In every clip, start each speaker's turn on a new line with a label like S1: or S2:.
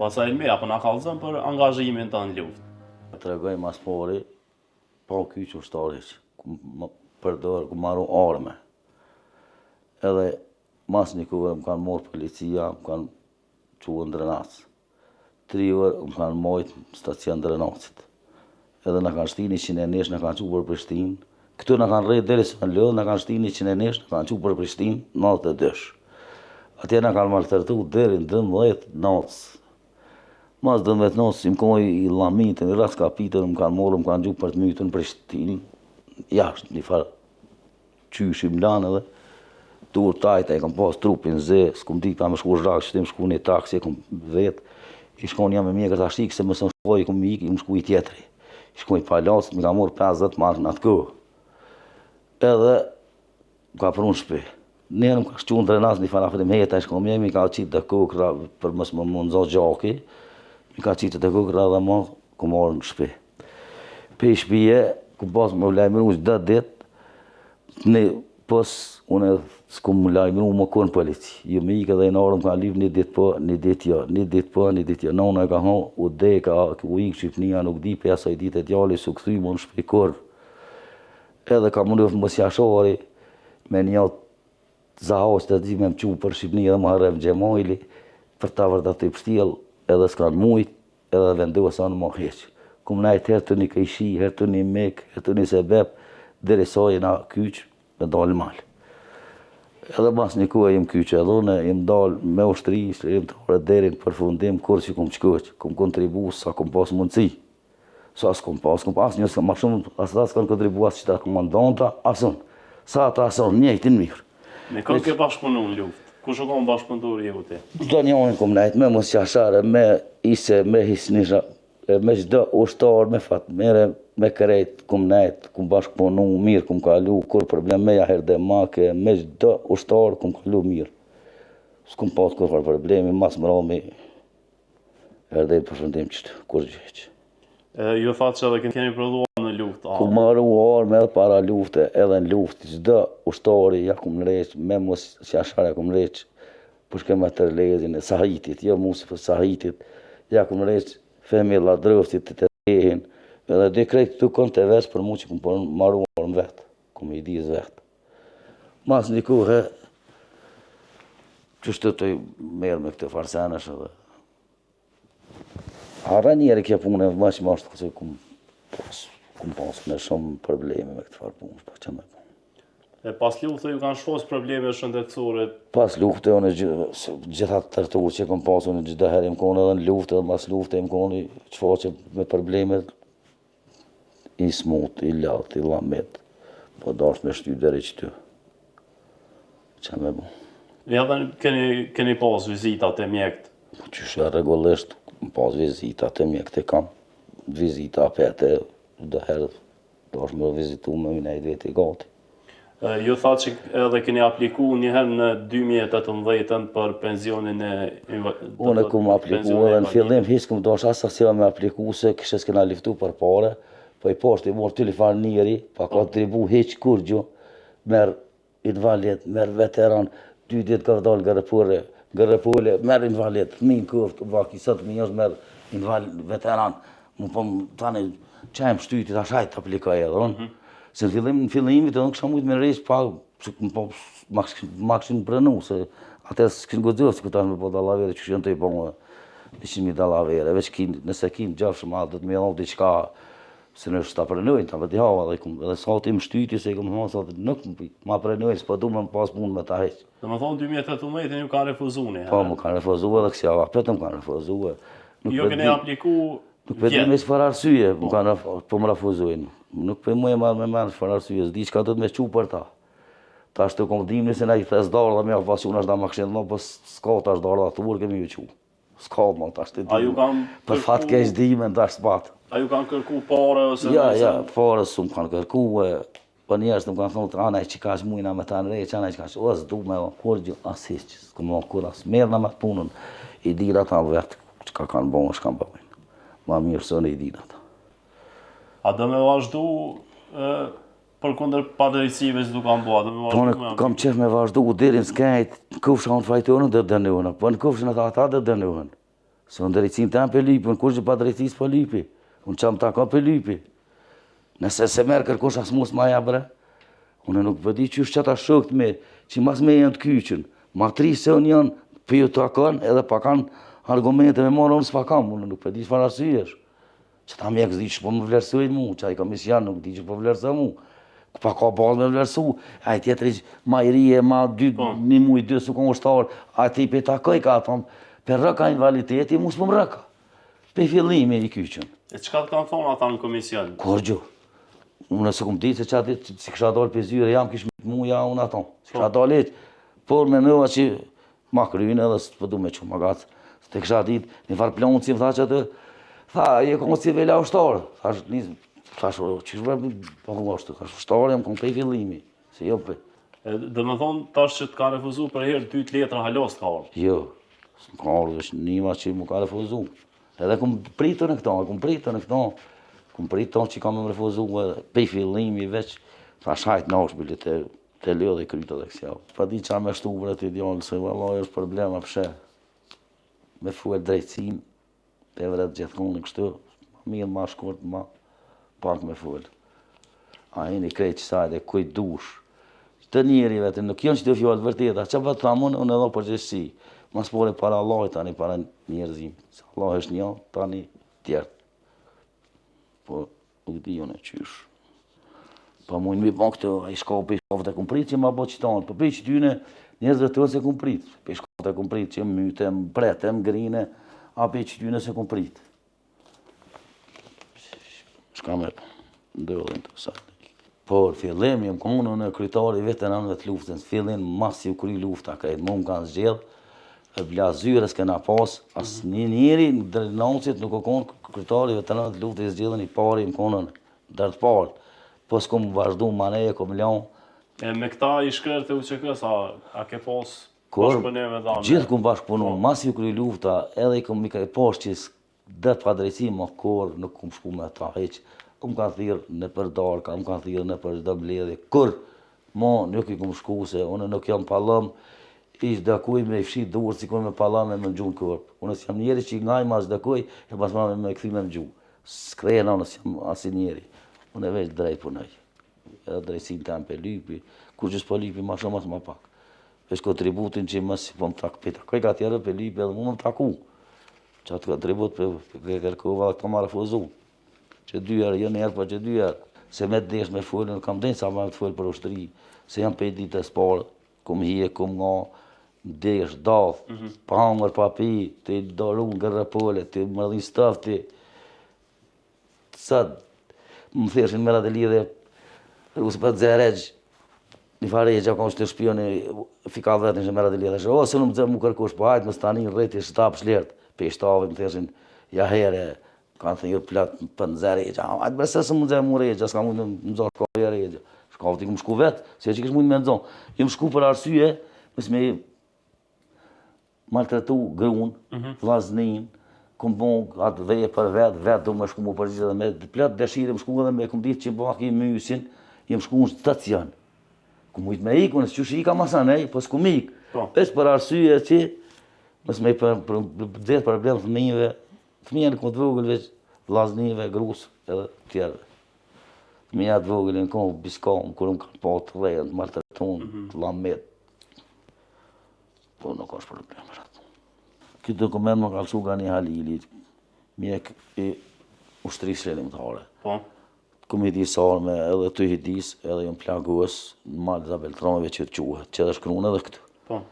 S1: Pastaj me apo na kallëzon për angazhimin tonë në luftë.
S2: Të regoj mas pori, po kyç ushtarish, përdor, ku marru arme. Edhe mas një kohë më kanë morë policia, më kanë quë në Drenac. 3 orë më kanë mojtë në stacion Drenacit. Edhe në kanë shti 100 nesh, në kanë quë për Prishtinë. Këtu në kanë rejtë deri së në lëdhë, në kanë shti 100 nesh, në kanë quë për Prishtinë, 92. Atje në kanë maltërtu deri në 12 nacë. Mas 12 nacë, më kohë i lamitën, i ras kapitën, më kanë morë, më kanë quë për të mytën Prishtinë. Jashtë, një farë qysh i mlanë edhe. Tur tajta, e kam pas trupin zë, s'kum di pa më shku zhrak, shtim shku një taksi, e kom vetë. I shkon jam me mjekër tash se më së shkoj, kom ik, i më shku i tjetëri. I shkoj palacit, më ka morë 50 mark në atë kohë. Edhe, më ka prunë shpi. Njerë më ka shqu në Drenac, një fana fëtim heta, i shkon mi ka qitë dhe kokra, për mësë më mundzo gjaki, mi ka qitë dhe kokra dhe ma, ku marë në shpi. Pe i shpije, ku pas më lajmëru që dhe dit, pos, unë s'kum më lajmëru më konë polici. Jo me ike dhe i narë më ka livë një dit po, një dit jo, një dit po, një dit jo. Nona e ka ha, u deka, u ikë Shqipnia, nuk di për jasaj dit e djali, su këthy më në shpikur. Edhe ka më nëfë më sjashari, me një zahas të di me më qu për Shqipnia dhe më harem Gjemajli, për ta vërda të i pështjel, edhe s'kan mujt, edhe vendohë sa në më heqë. Kum najtë herë të një kajshi, herë të një mek, herë të një sebep, dhere sa i na kyqë, me dalë malë. Edhe mas një kohë jem kyqë edhe unë, jem dalë me ushtri, jem të orë derin për fundim, kur që kom qëkëq, kom kontribu sa kom pas mundësi. Sa s'kom pas njësë, ma shumë, asë da s'kan kontribu asë që ta komandanta, asën. Sa ta asën, njëjtin mirë.
S1: Me kënë ke bashkëpunu në luftë? Ku që kom bashkëpunur je u ti?
S2: Do njënin kom najtë, me mos qashare, me ise, me hisnisha, me gjdo ushtarë, me fatmere, me krejt, kum najtë, kum bashkëpunu, mirë kum kalu, kur problem me jaher dhe make, me gjdo ushtarë kum kalu mirë. S'kum pas kur problemi, mas më rami, herdejt përshëndim qëtë, kur gjithë.
S1: Ju thatë që edhe keni prodhuar në luftë?
S2: Kum marru arme edhe para lufte, edhe në luftë, gjdo ushtari, ja kum nëreq, me mos qashare kum nëreq, përshke me të rlezin e sahitit, jo musi për sahitit, ja kum nëreq, femi ladrëftit të të tehin, edhe dhe krejt të kënë të vesh për mu që këmë marru armë vetë, këmë i dizë vetë. Mas një kohë, që shtë të merë me këtë farsenësh edhe. Harra njerë kje punë, ma që ma është këse këmë pasë me shumë probleme me këtë farë punë, pa që me punë.
S1: E pas luftë ju kanë shfos probleme shëndetësore?
S2: Pas luftë, unë gjitha të tërturë që kom pasë, unë gjitha herë më konë edhe në luftë, edhe mas luftë më konë që faqe me problemet i smut, i latë, i lamet, po dasht me shty dheri që ty. Që me bu.
S1: Ja dhe keni pas vizitat e mjekët?
S2: Qyshe regullisht, pas vizitat e mjekët e kam. Vizita apete, dhe herë, dasht me vizitu me minajt veti i gati.
S1: Ju thatë që edhe keni apliku njëherë në 2018 për pensionin e...
S2: Unë e kumë apliku edhe në fillim, hisë kumë dosh asa si me apliku se kështë s'kena liftu për pare, po i poshtë i morë telefon njëri, pa ka tribu heq kur gjo, merë invalid, merë veteran, 2 ditë ka vdal gërëpule, merë invalid, fëmin këftë, baki sëtë mi është merë invalid, veteran, më po tani qajmë shtytit, ashaj të aplikaj edhe, unë. Se në fillimit edhe në kësha mujtë me rejsh pa, ma këshin prënu, se atës këshin godzohë, se këtash me po dalavere, që këshin të i po më 100.000 dalavere, veç nëse kinë gjafshë ma, dhe të me edhe diqka, se nështë ta prënojnë, ta për t'i hava, edhe sa ti më shtyti, se i këmë thonë, sa nuk ma prënojnë, s'po du me më pas punë me ta heqë.
S1: Dhe më thonë 2018 ju kanë refuzune?
S2: Po, më kanë refuzue dhe kësja vapet më kanë refuzue.
S1: Jo keni apliku
S2: nuk për di me çfarë arsye, po më refuzojnë. Nuk për mu e marrë me menë çfarë arsye, s'di çka do të me qu për ta. Ta është të kom dimni se na i thes darë dhe me pasion është da më këshin dhe, po s'ka ta është darë dhe të urë kemi ju qu. S'ka ma ta është të dimni. Për fatë kesh dime në ta është patë.
S1: A ju kanë kërku pare ose...
S2: Ja, pare s'u më kanë kërku, po njerës të më kanë thonë të anaj që ka që mujna me ta në rejë, që anaj që ka që ose du me kur gjë asisë që s'ku më kur asë merë në me të punën, i dira ta vetë që ka kanë bënë, që kanë bënë. Ma mirë së në i dira ta.
S1: A do me vazhdu për kunder padrejtësive që du kanë bëha?
S2: Po kam qef me vazhdu, dirin s'kajt, këfshë kanë të fajtonë dhe dënuhën, po në këfshën e ata dhe dënuhën. Se unë drejtësin të për lypi, unë kur që pa drejtësis për lypi. Unë qam ta ka për lypi. Nëse se merë kërkush as mos ma ja bre. Unë nuk vëdi që është qëta shokët me, që mas me janë të kyqën. Ma tri se unë janë, për ju të akon, edhe pa kanë argumente me marë, unë s'pa kam, unë nuk përdi që farë arsyesh. Që ta mjekës di që po më vlerësujnë mu, që a i komisjan nuk di që po vlerësë mu. Pa ka bazë me vlerësu, a i tjetëri ma i rije, ma një muj, 2 su kongushtarë, a ti pe takoj ka, për rëka invaliditeti, mu s'po më rëka. Pe fillimi i kyqën.
S1: E çka të kanë thonë ata në komision?
S2: Kur gjo? Unë se kum ditë se qatë si kësha dalë për zyre, jam kish mu ja unë ato. Si kësha dalë eqë, por me nëva që ma kryjnë edhe së të pëdu me që ma gacë. Se të kësha ditë, një farë plonë si më tha që të, tha, je konë si vela ushtarë. Thash, që shbër, po këmë ashtu, thash, ushtarë jam konë pej fillimi. Se jo për.
S1: Dhe me thonë, tash që të ka refuzu për herë 2 letra halos ka orë.
S2: Jo, s'm ka orë, është njëma që mu ka refuzu. Edhe këmë pritën e këto, Këmë pritë tonë që kam më refuzu, pej fillimi veç, thash hajt në është bili të leo dhe i krytë dhe kësja. Pa di qa me shtu vret ideal, se vallaj është problema pëshe. Me fuel drejtësim, të vret gjithkonë në kështu, mirë ma shkurt, ma pak me fuel. A i një krejtë që sajde, kuj dush. Të njeri vetë, nuk janë që të fjallë vërteta, që pa të thamun, unë edhe përgjithësi. Ma spore para Allah, tani para njerëzim. Se Allah është një, tani tjertë. Po, nuk di unë e qysh. Pa mujnë mi bon këtë, a i shkopë të kumë pritë që ma bo qitanë. Po për që tyne njerëzve të se kumë pritë. Për shkopë të kumë pritë që më myte, më brete, më grine, a për që tyne se kumë pritë. Shka me ndëllin të sajtë. Por, fillim, jem konë në kryetari veteranëve të luftën. Fillim, masiv kry lufta, krejtë mu më kanë zgjedhë. E bla zyre s'kena pas, as një njeri në drenonësit nuk o konë kryetari veteranët të luftë i zgjedhën i pari më konën dërtë parë. Po s'kom vazhdu maneje, kom lanë.
S1: E me këta i shkërë të UÇK-s, a ke pas bashkëpunime dhe anë?
S2: Gjithë kom bashkëpunu, masi kry lufta, edhe i kom i ka i pas që dërtë pa drejtësi më korë, nuk kom shku me ta heq. Kom kanë thirë në për darka, kom kanë thirë në për dëbledhe. Kur, nuk i kom shku se unë nuk jam palëm, ishtë dakuj me i fshit durë si kur me palame me më gjunë kërp. Unë si jam njeri që i ngaj ma dakuj, e pas ma me këthi me më gjunë. S'krejena unë si jam asi njeri. Unë e veç drejt punaj. Edhe drejtsin të për lypi, kur që s'po lypi ma shumë asë ma pak. Veç ko tributin që mësë po më takë pita. Kaj ka tjerë për lypi edhe mu më taku. Që atë ka tribut për kërkova dhe ka ma refuzu. Që 2 herë, jo njerë, po që 2 herë. Se me të desh me full, nuk kam denë sa ma të full për ushtëri. Se jam për ditë e sparë, kum hije, kum nga, desh, dath, pa hangër, pa pi, të dalu nga rëpole, të më rëdhin staf, të sëtë, më theshin me ratë lidhe, usë për të zëregjë, një fare e gjakon që të shpioni, fika vetën që me ratë lidhe, o, se në më dzë mu kërkush, po hajtë më stani në rreti, shtap shlertë, pe shtave, më theshin, ja here, kanë thënë platë për në zëregjë, hajtë bërse se më dzë mu regjë, s'ka mundë më zonë shkove e regjë. Shkavët i këmë shku vetë, se që kështë mundë me nëzonë. Jëmë shku për arsye, mësë me maltretu grunë, vllaznin, këmë bon atë veje për vetë do me shku mu përgjithë dhe me platë dëshirë, më shku edhe me këmë ditë që bak i mysin, jëmë shku në stacion. Këmë mujtë me ikë, nësë që shika masanej, po s'ku me ikë. Esë për arsye që, mësë me dhjetë problem fëmijëve, fëmijën këmë të vogël veç vllaznive, grusë edhe tjerëve. Mija të vogëllin kohë biskomë, kërë më kanë pa të dhejën, të martërtonë, të lamet. Po nuk është problem ratë. Këtë dokument më kalësu nga një Halilit, mjek i ushtrisë shëllimtare.
S1: Po?
S2: Këmë hidis arme edhe të hidis, edhe jëmë plagës, në malë të Beltrameve që të quhet, që edhe shkruun edhe këtë.
S1: Po?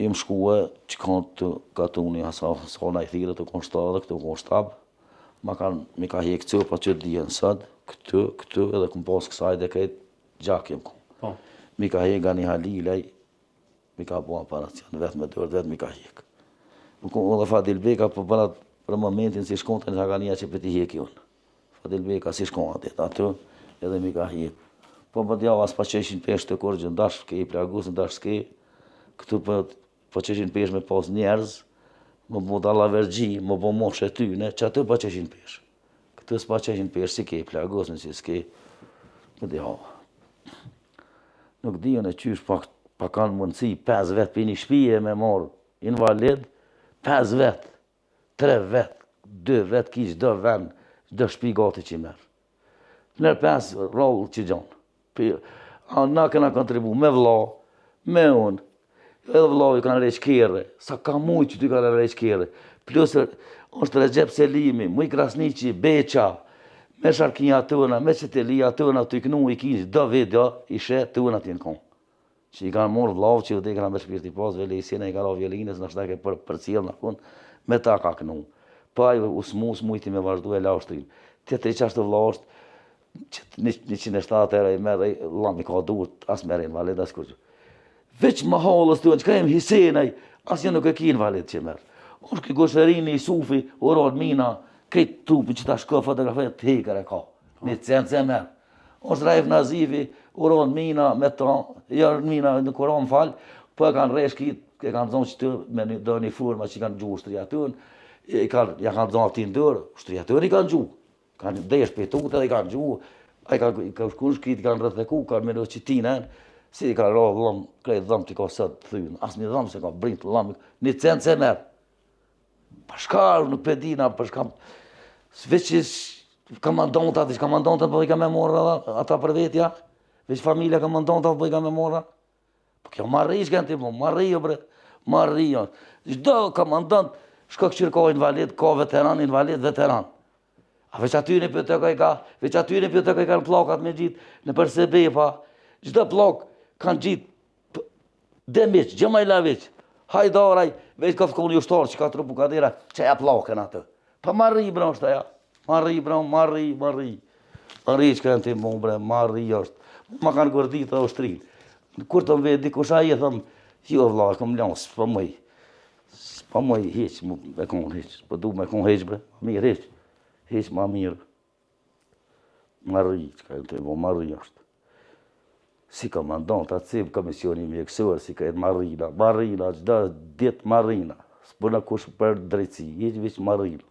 S2: Jëmë shkue që kanë të katuni, hasona i thire të konshtabë dhe këtë konshtabë, mi ka hekë cërë pa që të dijen sëtë, këtë edhe këmë pasë kësaj dhe këtë gjak jem këmë.
S1: Po?
S2: Mi ka hekë nga një Halilaj, mi ka po aparacion, vetë me dërë, vetë mi ka hekë. Më këmë dhe Fadil Beka për momentin si shkonte në Hagania që për t'i hekë jonë. Fadil Beka si shkonte atë edhe mi ka hekë. Po për t'java as pa qeshin pesh të korë gjë, ndash ke i plagus, ndash s'ke, këtu po qeshin pesh me pas njerëz, më bu dalla vergji, më bu moshe tyne, që atë pa qeshin pesh. Këtë s'pa qeshin pesh, si ke i plagus, nësi s'ke, më di hava. Nuk di unë e qysh pa kanë mundësi 5 vetë për një shpije me morë invalid, 5 vetë. 3 vet, 2 vet kish do vend, do shtëpi gati që merr. Në 5 rroll që gjon. Na kena kontribu me vlla, me unë, edhe vllau i kanë rreq kerre, sa ka mujt që ty kanë rreq kerre. Plus është Recep Selimi, Muj Krasniqi, Beqa, me Sharkinja tëna, me Qetelia tëna, të i kënu i kish, do video, ishe tëna t'jen kon. Që i kanë morë vlau që vëtë i kanë me shpirti pas, vele i sene i ka la violinës, në shtake për cilë në kun, me ta ka kënu. Pa u smujti me vazhdu e la ushtrim. Tjetëri që ashtë vlau është, 107 era i merë, lami ka dur, as merë në valet, as kërgjë. Veç më halës të që ka jem Hisenaj, as një nuk e kinë valet që merë. Është këj gosherini i Sufi, uron mina, këtë trupi që ta shko fotografet të hekër e ka. Një cent merë. Është Raif Nazifi, uron mina me ta, jarë mina në Koran falë, po e kanë reshkit, e kanë zonë që të me një furma që i kanë gjuhë shtriatën, ja kanë zonë ati në dërë, shtriatën i kanë gjuhë. Kanë desh për tut edhe i kanë gjuhë, a i ka shkunë shkrit, i kanë rrëtheku, kanë me në qitinen, si i ka rrë dhëm, krejt dhëm që ka sëtë të thynë, asë një dhëm se ka brintë dhëm, një cent se merë. Pashkarë nuk pedina, pashkam, veç që kamandontat, ish kamandontat po i ka me morë ata për vetja, veç familja kamandontat po i ka me morë. Po kjo marri shkën ti po, marri jo bre, marri jo. Çdo kamandant, shko këqyr ka invalid, ka veteran, invalid, veteran. A veç aty në për të ka, veç aty në për të ka kanë plakat me gjitë, në për sebepa, çdo plak kanë gjitë, demeq, gjëmajla veç. Hajdaraj, veç ka thkoni ushtarë që ka trupu kadera, që ja plakën atë. Pa marri bra është aja, marri bra, marri. Marri që kanë të më bre, marri është. Ma kanë gërdit dhe ushtrinë. Kur të më vetë dikush aje, thëmë, jo vla, e kom lanë, s'pa mëj. S'pa mëj, heq, me konë heq. Po du me konë heq bre, mirë heq. Heq ma mirë. Marri që kanë të më, marri është. Si komandant, atë cip komisioni mjekësor, si ka jetë Marina, qda ditë Marina, s'puna kush për drejtësi, jetë veç Marina.